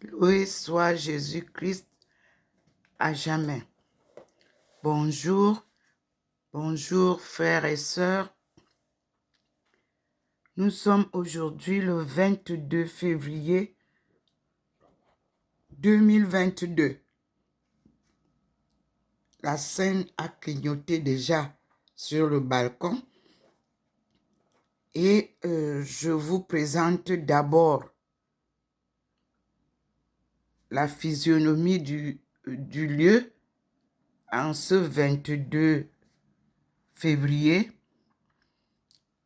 Loué soit Jésus-Christ à jamais. Bonjour, bonjour frères et sœurs. Nous sommes aujourd'hui le 22 février 2022. La scène a clignoté déjà sur le balcon et je vous présente d'abord la physionomie du lieu en ce 22 février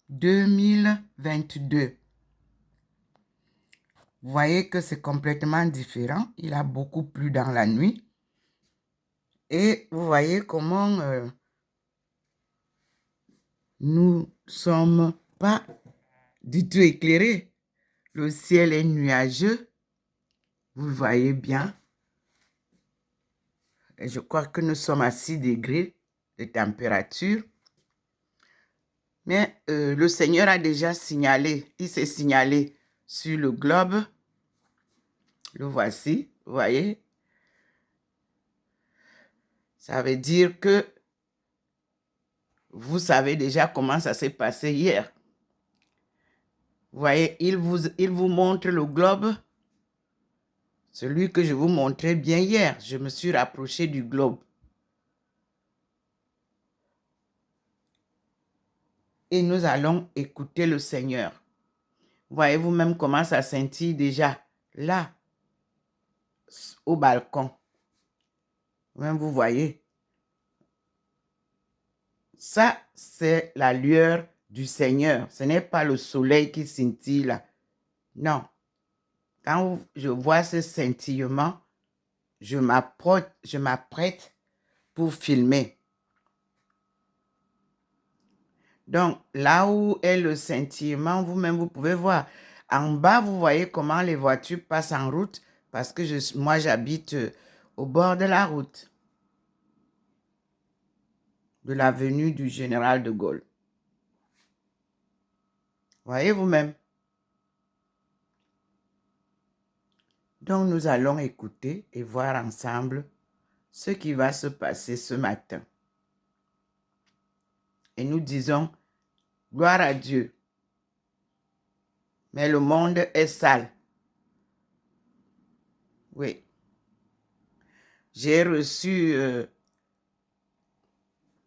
2022. Vous voyez que c'est complètement différent. Il a beaucoup plu dans la nuit. Et vous voyez comment nous sommes pas du tout éclairés. Le ciel est nuageux. Vous le voyez bien. Et je crois que nous sommes à 6 degrés de température. Mais le Seigneur a déjà signalé. Il s'est signalé sur le globe. Le voici. Vous voyez. Ça veut dire que vous savez déjà comment ça s'est passé hier. Vous voyez, il vous montre le globe, celui que je vous montrais bien hier. Je me suis rapproché du globe. Et nous allons écouter le Seigneur. Voyez vous-même comment ça scintille déjà là, au balcon. Même vous voyez. Ça, c'est la lueur du Seigneur. Ce n'est pas le soleil qui scintille là. Non. Quand je vois ce scintillement, je m'apprête pour filmer. Donc, là où est le scintillement, vous-même, vous pouvez voir. En bas, vous voyez comment les voitures passent en route parce que moi, j'habite au bord de la route de l'avenue du Général de Gaulle. Voyez vous-même. Donc, nous allons écouter et voir ensemble ce qui va se passer ce matin. Et nous disons, gloire à Dieu. Mais le monde est sale. Oui. J'ai reçu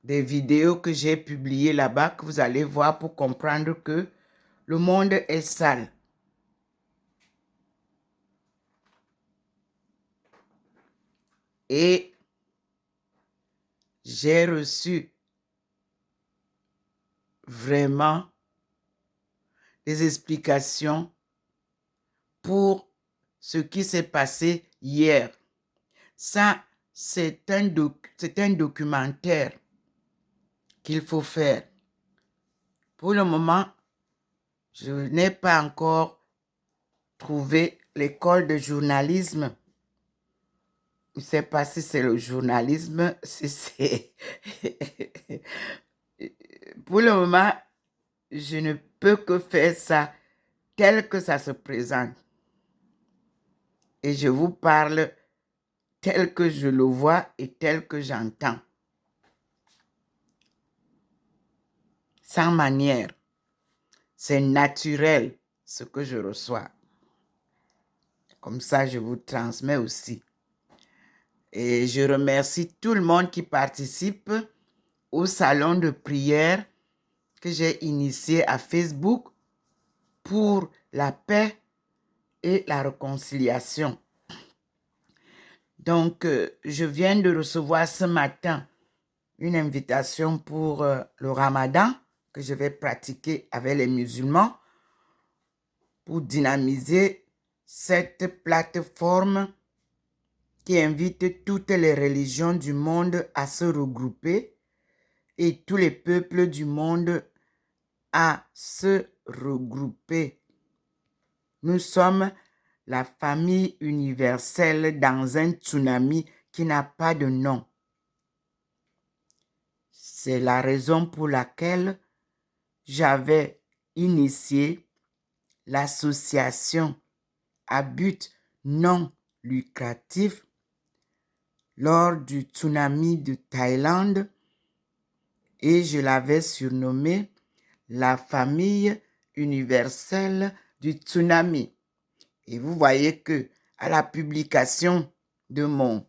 des vidéos que j'ai publiées là-bas que vous allez voir pour comprendre que le monde est sale. Et j'ai reçu vraiment des explications pour ce qui s'est passé hier. Ça, c'est un documentaire qu'il faut faire. Pour le moment, je n'ai pas encore trouvé l'école de journalisme. Je ne sais pas si c'est le journalisme, si c'est... Pour le moment, je ne peux que faire ça tel que ça se présente. Et je vous parle tel que je le vois et tel que j'entends. Sans manière. C'est naturel ce que je reçois. Comme ça, je vous transmets aussi. Et je remercie tout le monde qui participe au salon de prière que j'ai initié à Facebook pour la paix et la réconciliation. Donc, je viens de recevoir ce matin une invitation pour le Ramadan que je vais pratiquer avec les musulmans pour dynamiser cette plateforme qui invite toutes les religions du monde à se regrouper et tous les peuples du monde à se regrouper. Nous sommes la famille universelle dans un tsunami qui n'a pas de nom. C'est la raison pour laquelle j'avais initié l'association à but non lucratif lors du tsunami de Thaïlande et je l'avais surnommé la famille universelle du tsunami. Et vous voyez que à la publication de mon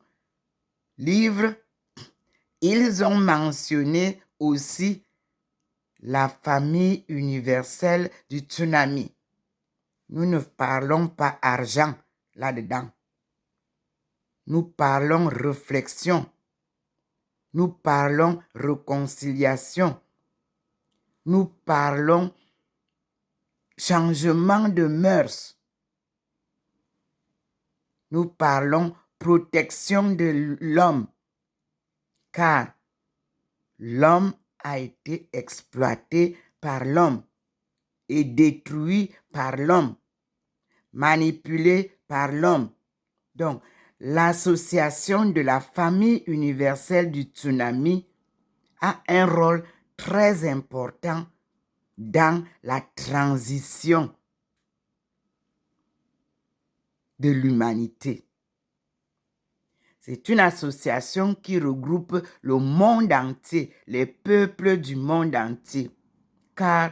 livre, ils ont mentionné aussi la famille universelle du tsunami. Nous ne parlons pas argent là-dedans. Nous parlons réflexion. Nous parlons réconciliation. Nous parlons changement de mœurs. Nous parlons protection de l'homme. Car l'homme a été exploité par l'homme et détruit par l'homme, manipulé par l'homme. Donc, l'association de la famille universelle du tsunami a un rôle très important dans la transition de l'humanité. C'est une association qui regroupe le monde entier, les peuples du monde entier, car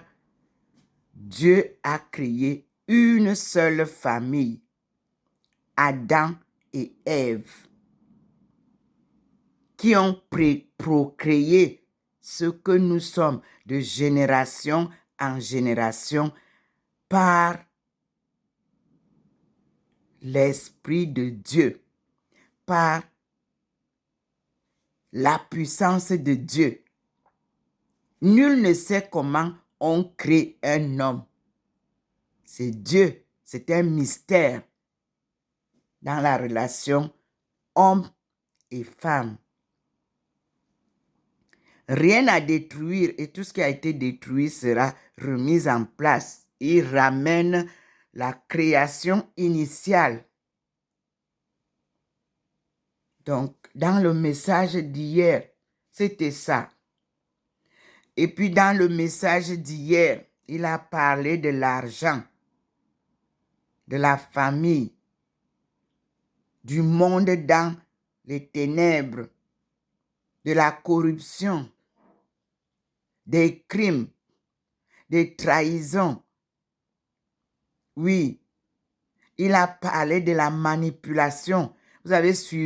Dieu a créé une seule famille, Adam et Ève, qui ont procréé ce que nous sommes de génération en génération par l'Esprit de Dieu, par la puissance de Dieu. Nul ne sait comment on crée un homme. C'est Dieu, c'est un mystère dans la relation homme et femme. Rien à détruire et tout ce qui a été détruit sera remis en place. Il ramène la création initiale. Donc, dans le message d'hier, c'était ça. Et puis, dans le message d'hier, il a parlé de l'argent, de la famille, du monde dans les ténèbres, de la corruption, des crimes, des trahisons. Oui, il a parlé de la manipulation. Vous avez suivi